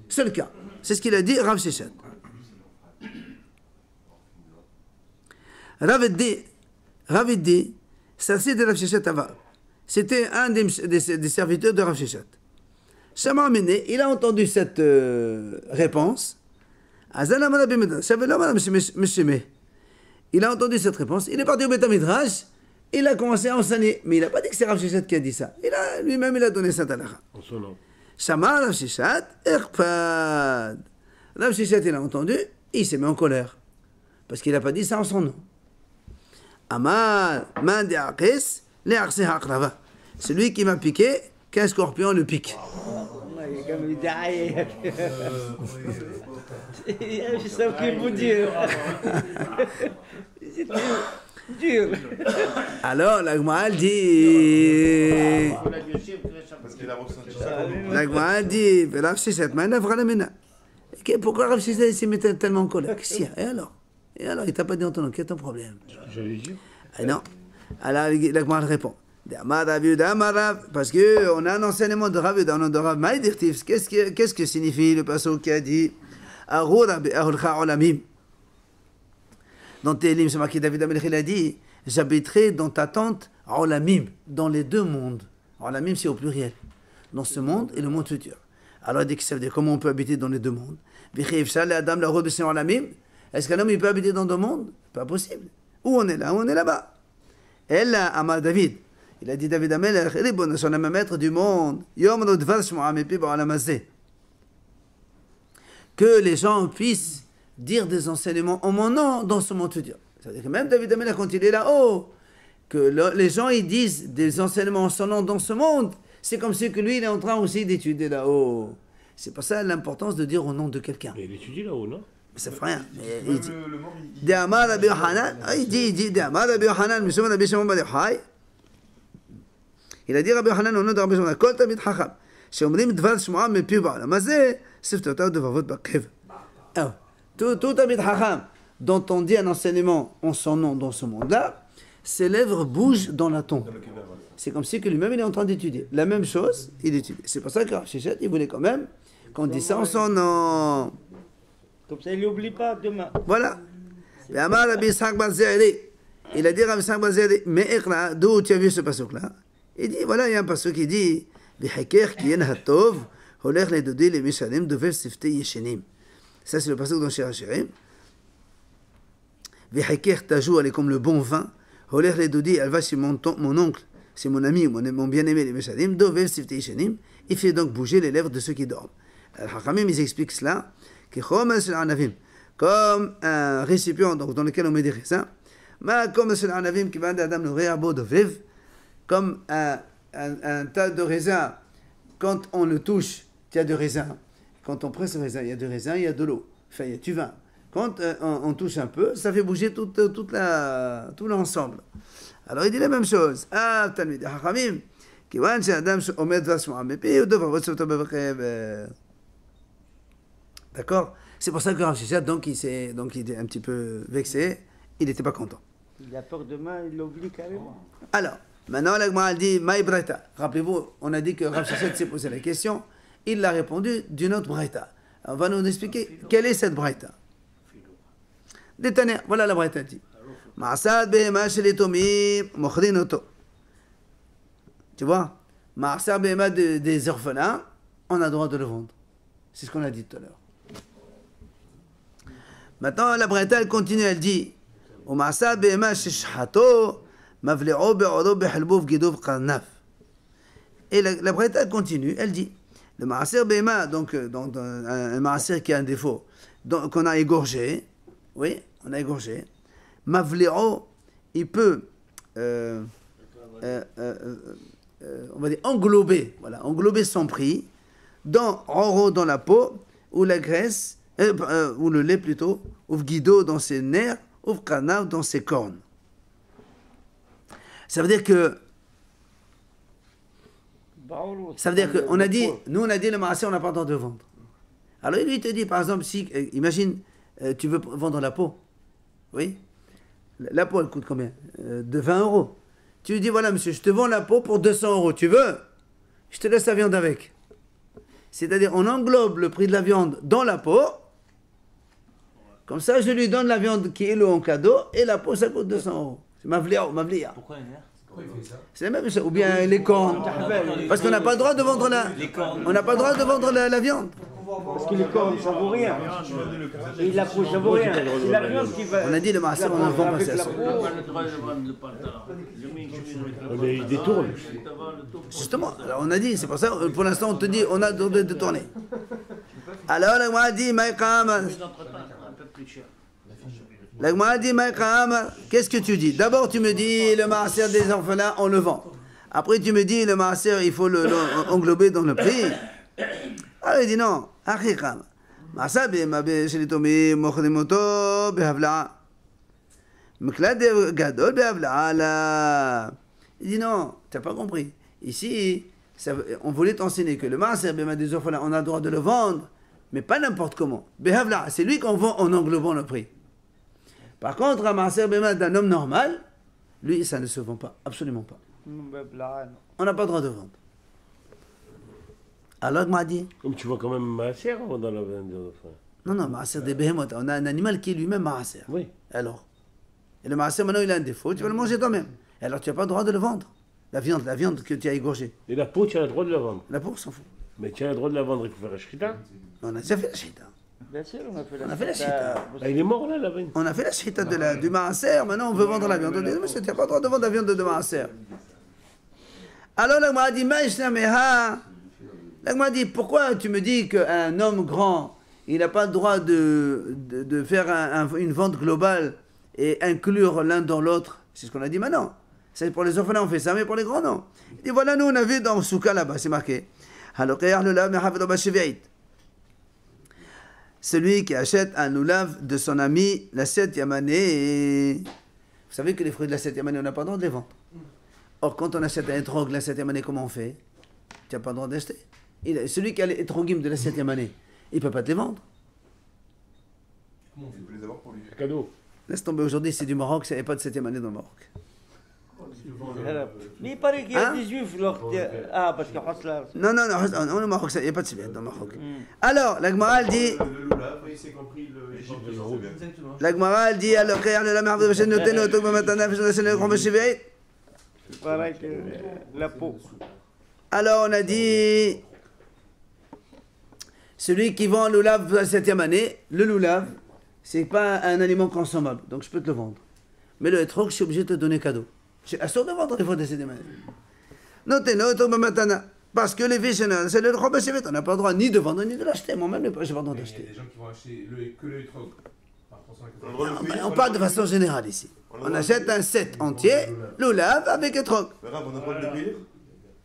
Seul cas. C'est ce qu'il a dit Rav Sheshat. Rav dit, ça c'est de Rav Sheshat Ava. C'était un des serviteurs de Rav Sheshat. Shama Amene, il a entendu cette réponse. Il a entendu cette réponse. Il est parti au Beth Midrash. Il a commencé à enseigner, mais il n'a pas dit que c'est Rav Sheshat qui a dit ça. Lui-même, il a donné cette halakha. Shama Rav Sheshat, Erpad. Rav Sheshat, il a entendu, et il s'est mis en colère. Parce qu'il n'a pas dit ça en son nom. Amar, man de Aqis, le Aqsi Haqrava. Celui qui m'a piqué, qu'un scorpion le pique. Je sais qu'il vous dire. Alors, la Gemara dit. Il a ressenti ça. La Gemara dit, Rav Sheshet, pourquoi Rav Sheshet s'est mis tellement en colère? Qu'est-ce qu'il y a? Et alors, il t'a pas dit en ton nom, quel est ton problème? J'allais dire. Ah non. Alors la Gemara répond. Parce qu'on a un enseignement de Rav Yehuda, de Rav Maïdirtif. Qu'est-ce que signifie le passage qui a dit dans Télim, c'est marqué, David Amelech, il a dit, j'habiterai dans ta tente, Olamim, dans les deux mondes. Olamim, c'est au pluriel. Dans ce monde et le monde futur. Alors, il dit que ça veut dire comment on peut habiter dans les deux mondes. Est-ce qu'un homme il peut habiter dans deux mondes? Pas possible. Où on est là, où on est là-bas. Et là, Amar David, il a dit David Amelech, il est bon, son âme maître du monde. Que les gens puissent dire des enseignements en mon nom dans ce monde futur. C'est-à-dire que même David Amelech, quand il est là-haut, que les gens ils disent des enseignements en son nom dans ce monde, c'est comme si que lui il est en train aussi d'étudier là-haut. C'est pour ça l'importance de dire au nom de quelqu'un. Mais il étudie là-haut, non? Mais ça fait rien. Le mort, Il dit, D'Amar Rabbi Yochanan, Mishum Rabbi Shimon bar Yochai. Il a dit Rabbi Yochanan au nom de Rabbi Shimon, Kol Tamid Chacham, שאומרים דבר שמועה מפיו בעולם הזה, שפתותיו דבבות בקרב. Tout Tamid Chacham, dont on dit un enseignement en son nom dans ce monde-là, ses lèvres bougent dans la tombe. C'est comme si que lui-même il est en train d'étudier. La même chose, il étudie. C'est pour ça que Rav Sheshet, il voulait quand même qu'on dise ça en son nom. Comme ça, il n'oublie pas demain. Voilà. Il a dit Rabbi Yitzhak bar Zeri, mais d'où tu as vu ce passage-là? Il dit, voilà, il y a un passage qui dit, ça c'est le passage dans Shir HaShirim. Elle est comme le bon vin. Elle va chez mon oncle, c'est mon ami, mon bien-aimé, les Meshalim, il fait donc bouger les lèvres de ceux qui dorment. Al-Hachamim, ils expliquent cela, comme un récipient donc, dans lequel on met des raisins, comme un tas de raisins, quand on le touche, il y a de raisins. Quand on presse le raisin, il y a de raisin, il y a de l'eau. Enfin, il y a du vin. Quand on touche un peu, ça fait bouger tout l'ensemble. Alors il dit la même chose. D'accord? C'est pour ça que Rav Sheshet, donc il était un petit peu vexé, il n'était pas content. Il a peur demain, il l'oublie carrément. Alors, maintenant la Gemara dit Maï Braïta. Rappelez-vous, on a dit que Rav Sheshet s'est posé la question, il l'a répondu d'une autre Braïta. On va nous expliquer quelle est cette Braïta. Détaner, voilà la Braïta dit. Ma'asad behema shelitomi mochrin oto. Tu vois, Ma'asad behema des orphelins, on a le droit de le vendre. C'est ce qu'on a dit tout à l'heure. Maintenant, la Braïta, elle continue, elle dit Ma'asad behema sheshhato mavle'o be'oro be'halbov gidov qarnaf. Et la Braïta, elle continue, elle dit le Ma'aser behema, donc un Ma'aser qui a un défaut, qu'on a égorgé, oui, on a égorgé. Mavléo, il peut, on va dire, englober son prix dans Roro dans la peau, ou la graisse, ou le lait plutôt, ou guido dans ses nerfs, ou canard dans ses cornes. Ça veut dire que, on a dit, nous on a dit le marché, on n'a pas le droit de vendre. Alors lui il te dit, par exemple, si, imagine, tu veux vendre la peau, oui. La peau, elle coûte combien? De 20 euros. Tu lui dis, voilà, monsieur, je te vends la peau pour 200 euros. Tu veux? Je te laisse la viande avec. C'est-à-dire, on englobe le prix de la viande dans la peau. Comme ça, je lui donne la viande qui est là en cadeau. Et la peau, ça coûte 200 euros. C'est ma vlia. Pourquoi il nerf? Pourquoi il fait ça? C'est la même chose. Ou bien les cornes. Parce qu'on n'a pas le droit de vendre on n'a pas le droit de vendre la viande. Parce que les cornes, ça vaut rien. Et la peau, ça vaut rien. C'est la viande qui va. On a dit le marché, on en vend pas ça. Mais il détourne. Justement, alors on a dit, c'est pour ça, pour l'instant on te dit, on a le droit de détourner. Alors la Gemara dit, qu'est-ce que tu dis? D'abord tu me dis, le maaser des orphelins, on le vend. Après tu me dis, le maaser, il faut englober dans le prix. Alors il dit non, Achikam. Masabi mabe shelitomi mochrimoto behavla. Meklad gadol behavla la. Il dit non, tu n'as pas compris. Ici, On voulait t'enseigner que le Maaser Bema des orphelins, on a le droit de le vendre, mais pas n'importe comment. Behavla, c'est lui qu'on vend en englobant le prix. Par contre, un Maaser Bema d'un homme normal, lui, ça ne se vend pas, absolument pas. On n'a pas le droit de vendre. Alors, il m'a dit, Comme tu vois quand même Maaser dans la vente des enfants. non, Maaser des Behemoth, on a un animal qui est lui-même Maaser. Oui. Alors, et le Maaser, maintenant, il a un défaut, tu vas le manger toi-même. Et alors, tu n'as pas le droit de le vendre. La viande que tu as égorgée. Et la peau, tu as le droit de la vendre. La peau, on s'en fout. Mais tu as le droit de la vendre, il faut faire un shrita. On a déjà fait la shita. Bien sûr, on a fait On a fait la shita. Ah, il est mort là, la veine. On a fait la shita du Maaser, maintenant on veut vendre la viande. On dit, monsieur, tu n'as pas le droit de vendre la viande de Maaser. Alors, là, m'a dit, là, m'a dit, pourquoi tu me dis qu'un homme grand, il n'a pas le droit de faire une vente globale et inclure l'un dans l'autre? C'est ce qu'on a dit maintenant. C'est pour les orphelins, on fait ça, mais pour les grands, non. Il dit, voilà, nous, on a vu dans Souka là-bas, c'est marqué. Celui qui achète un loulav de son ami la 7e année. Vous savez que les fruits de la 7e année, on n'a pas le droit de les vendre. Or, quand on achète un étrog la 7e année, comment on fait? Tu n'as pas le droit d'acheter. Celui qui a les étrogim de la 7e année, il ne peut pas te les vendre. Comment on fait pour les avoir pour lui? Cadeau. Laisse tomber, aujourd'hui, c'est du Maroc, il n'y a pas de 7e année dans le Maroc. Mais il paraît qu'il y a Hein? des juifs Ah, parce que Hosla. Non, au Maroc, il n'y a pas de 7e dans le Maroc. Alors, la Gemara, elle dit... Le Lula, il s'est compris le. La Gemara, elle dit, alors, la mère de Bachet, notez, notez, matana, le grand Bachet. C'est pareil que la peau. Alors, on a dit... Celui qui vend le loulav de la 7e année, le loulav, c'est pas un aliment consommable, donc je peux te le vendre. Mais le etrog, je suis obligé de te donner cadeau. J'ai assuré de vendre les fois de la 7e année. Notez, notez, matana. Parce que les Vishana, c'est le grand Bachet, on n'a pas le droit ni de vendre ni de l'acheter. Moi-même, je n'ai pas le droit Il y a d'acheter. des gens qui vont acheter que le troc. Par contre, On parle de façon générale ici. On achète un set entier, loulav avec etrog. Mais Rav, on a pas le payer?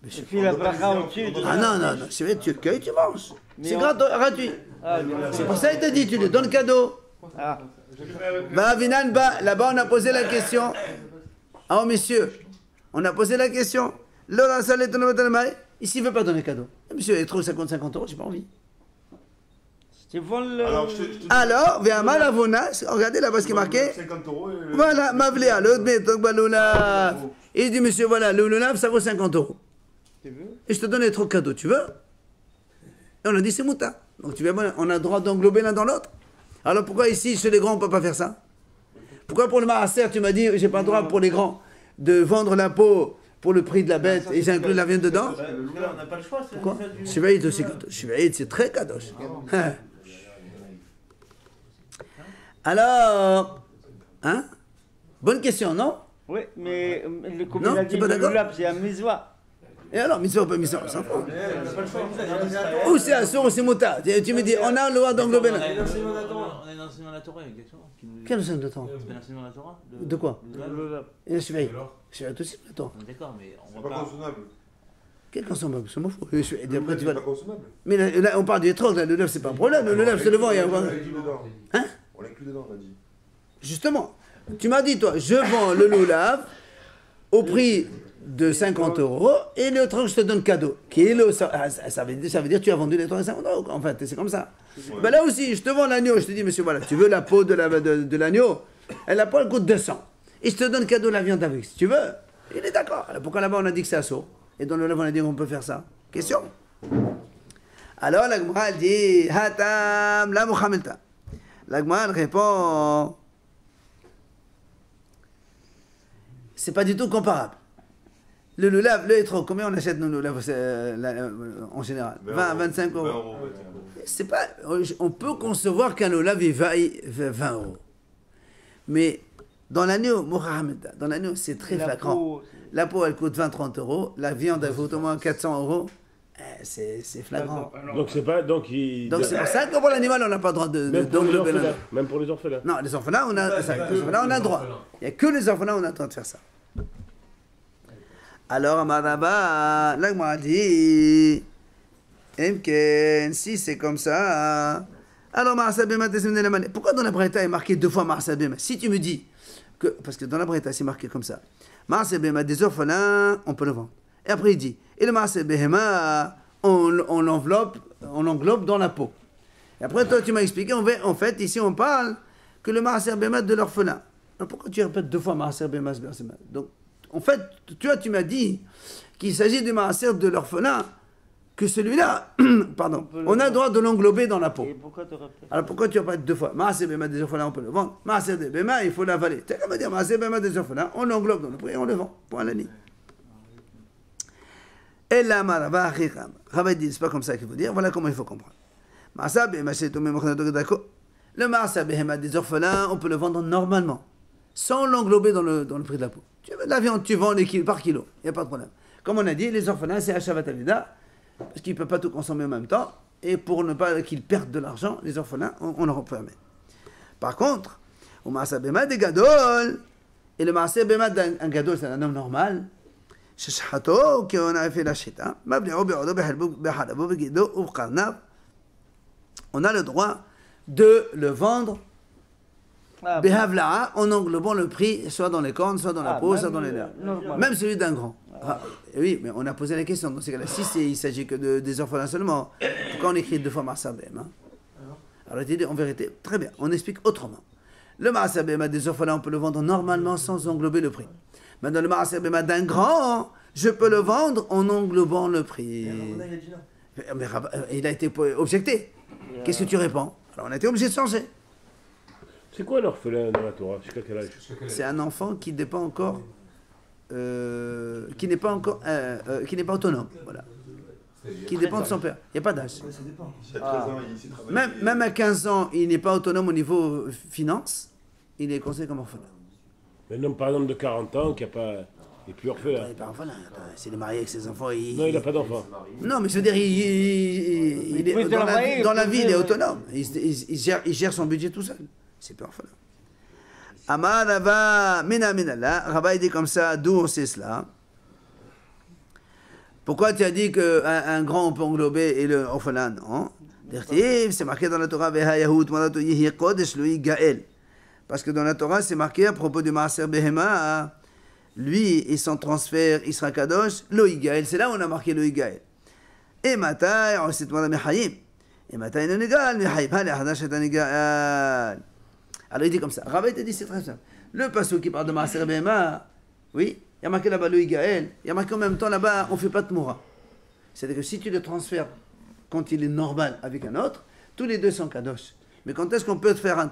Et puis la bracha au-dessus. Ah non, c'est vrai, tu le cueilles, tu manges. C'est gratuit. Ah, C'est pour ça qu'il t'a dit, tu lui donnes cadeau. ah. Bah, Vinan, bah, là-bas, on a posé la question. Ah, oh, messieurs, on a posé la question. Lola Salé, ici, il ne veut pas donner cadeau. Monsieur, il trouve 50 €, j'ai pas envie. Tu vends le. Alors, je te dis. Alors, vers Malavona, regardez là-bas ce qui est marqué. 50 € et. Voilà, Mavléa, l'autre, mais Loulav. Il dit, monsieur, voilà, le Loulav, ça vaut 50 €. Tu veux? Et je te donne trop cadeau, tu veux? Et on a dit, c'est mouta. Donc, tu vois, on a le droit d'englober l'un dans l'autre. Alors, pourquoi ici, chez les grands, on ne peut pas faire ça? Pourquoi pour le Maaser, tu m'as dit, j'ai pas le droit pour les grands de vendre la peau pour le prix de la bête et j'inclus la viande dedans? On n'a pas le choix, c'est Pourquoi? Shivaïd aussi, Shivaïd, c'est très kadosh. Alors, hein? Bonne question, non? Oui, mais comme Non, il a t'es dit, pas le d'accord? loulab, c'est un miswa. Et alors, mitzvah ou pas mitzvah, on s'en fout. Ou c'est assour ou c'est mouta. Tu me dis, on a le droit d'englober On là. a l'enseignement de la Torah, exactement. Quel enseignement de temps? C'est l'enseignement de la Torah De quoi? Le loulab. Et le Shivaïd. Shivaïd aussi, attends. On est d'accord, mais on C'est va pas pas. consommable. Quel consommable? Je m'en fous. Et après, tu C'est vas. pas consommable. Mais là, on parle du étrange, là, le lèvre, c'est pas un problème. Le lèvre, je te le vends. Il y a... On l'inclut dedans. Hein? On l'inclut dedans, on a dit. Justement, tu m'as dit, toi, je vends le loulav au prix de 50 € et le truc, je te donne cadeau. Qui est le, ça veut dire que tu as vendu les 50 €. En fait, c'est comme ça. Ben là aussi, je te vends l'agneau. Je te dis, monsieur, voilà, tu veux la peau de l'agneau? La peau, elle coûte 200. Et je te donne cadeau la viande avec, si tu veux. Il est d'accord. Alors pourquoi là-bas, on a dit que c'est assaut? Et dans le lèvre, on a dit qu'on peut faire ça. Question. Alors, la Gemara, elle dit, Hatam, la Mohamelta. La Gemara, elle répond, c'est pas du tout comparable. Le loulav, le hétro, combien on achète nos loulav en général? 20, 25 €. 20 €. C'est pas, on peut concevoir qu'un loulav il vaille 20 €. Mais dans l'agneau, Mohamed, dans l'agneau, c'est très flagrant. La peau, elle coûte 20-30 €. La viande, elle coûte au moins 400 €. C'est flagrant. Donc c'est pas. Donc c'est pour ça que pour l'animal, on n'a pas le droit d'englober l'animal. Même pour les orphelins. Non, les orphelins, on a le droit. Il n'y a que les orphelins, on a le droit de faire ça. Alors, Amaraba, là, m'a dit, Emken, si c'est comme ça, alors Marsabema, pourquoi dans la Breta est marqué 2 fois Marsabema? Si tu me dis que, parce que dans la Breta c'est marqué comme ça, Marsabema, des orphelins, on peut le vendre. Et après il dit, et le Maaser Behema, on l'englobe dans la peau. Et après toi tu m'as expliqué, en fait ici on parle que le Maaser Behema de l'orphelin. Alors pourquoi tu répètes 2 fois Maaser Behema? Donc en fait, tu m'as dit qu'il s'agit du Maaser de l'orphelin, que celui-là, pardon, on a le droit de l'englober dans la peau. Et pourquoi tu répètes? Alors pourquoi tu répètes 2 fois? Maaser Behema des orphelins, on peut le vendre. Maaser des Behema, il faut l'avaler. Tu vas me dire, Maaser Behema des orphelins, on l'englobe dans le prix et on le vend. Point à la ligne. Et là, Rava dit, c'est pas comme ça qu'il faut dire, voilà comment il faut comprendre. Le Maaser Behema des orphelins, on peut le vendre normalement, sans l'englober dans le prix de la peau. Tu veux de la viande, tu vends les kilos par kilo, il n'y a pas de problème. Comme on a dit, les orphelins, c'est Hashavat Avida, parce qu'ils ne peuvent pas tout consommer en même temps, et pour ne pas qu'ils perdent de l'argent, les orphelins, on leur permet. Par contre, au Maaser Behema des Gadol, et le Maaser Behema d'un Gadol, c'est un homme normal, Sheshato, qu'on a fait la Shita, on a le droit de le vendre Behavla'a, en englobant le prix, soit dans les cornes, soit dans la peau, soit dans les nerfs. Même celui d'un grand. Oui, mais on a posé la question. Dans ces cas-là, si il s'agit que des orphelins seulement, pourquoi on écrit 2 fois Maaser Behema? Alors il dit, en vérité, très bien, on explique autrement. Le Maaser Behema des orphelins, on peut le vendre normalement sans englober le prix. Maintenant, le Maaser Behema d'un grand, je peux le vendre en englobant le prix. Mais il a été objecté. Qu'est-ce que tu réponds? Alors on a été obligé de changer. C'est quoi l'orphelin dans la Torah? Jusqu'à quel âge? C'est un enfant qui n'est pas encore, qui n'est pas autonome, voilà, qui dépend de son père. Il n'y a pas d'âge. Même à 15 ans, il n'est pas autonome au niveau finance. Il est considéré comme orphelin. Un homme par exemple de 40 ans qui a pas, il n'est plus orphelin. Il n'est pas orphelin. S'il est marié avec ses enfants, Non, il n'a pas d'enfant. Non, mais je veux dire, il est dans la vie, il est autonome. Il gère son budget tout seul. C'est pas orphelin. Amar Rava mina minallah. Rava dit comme ça, d'où on sait cela? Pourquoi tu as dit qu'un grand on peut englober et le orphelin non? C'est marqué dans la Torah, parce que dans la Torah c'est marqué à propos du Maaser Behema, lui et son transfert il sera kadosh, lo yigael. C'est là où on a marqué lo yigael. Et matai on sait toi mehayim. Et matai non égal mehayim. Alors il dit comme ça. Rava te dit c'est très simple. Le passage qui parle de Maaser Behema, oui, il y a marqué là-bas le Igaël, il y a marqué en même temps là-bas, on ne fait pas de Tmoura. C'est-à-dire que si tu le transfères quand il est normal avec un autre, tous les deux sont kadosh. Mais quand est-ce qu'on peut faire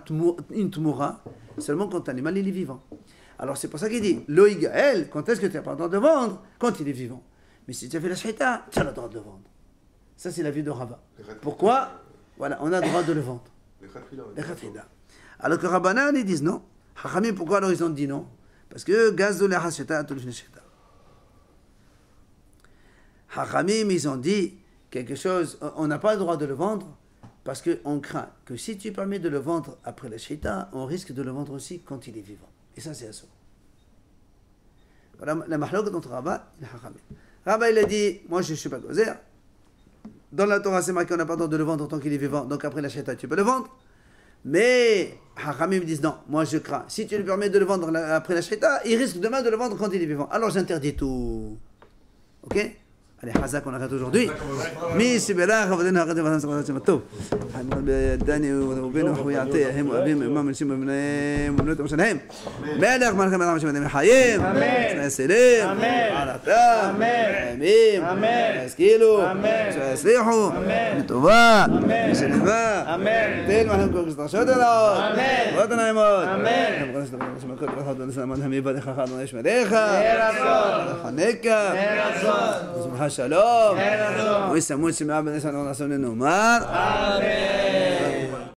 une Tmoura? Seulement quand l'animal il est vivant. Alors c'est pour ça qu'il dit, le Igaël, quand est-ce que tu n'as pas le droit de vendre? Quand il est vivant. Mais si tu as fait la shita, tu as le droit de le vendre. Ça c'est l'avis de Rava. Pourquoi? Voilà, on a le droit de le vendre. Les Khatrida. Alors que Rabbanan ils disent non. Hachamim, pourquoi alors ils ont dit non? Parce que Gazou la Hasheta Atul Sheta. Hachamim, ils ont dit quelque chose, on n'a pas le droit de le vendre parce qu'on craint que si tu permets de le vendre après la Sheta, on risque de le vendre aussi quand il est vivant. Et ça, c'est assaut. Voilà la mahlok entre Rabba et Hachamim. Rabba, il a dit, moi je ne suis pas gozer. Dans la Torah, c'est marqué qu'on n'a pas le droit de le vendre tant qu'il est vivant, donc après la Sheta, tu peux le vendre. Mais Hachamim me disent non, moi je crains. Si tu lui permets de le vendre après la Sheta, il risque demain de le vendre quand il est vivant. Alors j'interdis tout. Ok? Allez, Hazak, on arrête aujourd'hui. Mi Sibera, Ravadena, arrête de voir ça, c'est tout. Dani, Rubino, Huyate, Hem, Abim, Mam, Sim, Munot, Moshenem. Melech, Malchem, Ram, Shem, Hayim. Amen. Selim. Amen. Alata. Amen. Amim. Amen. Eskilu. Amen. Slihu. Amen. Tova. Amen. Selima. Amen. Tel, Mahem, Kokis, Tashodelo. Amen. Vatana, Imod. Amen. Shalom. Oui, c'est moi, c'est ma bonne nation, nomar. Amen.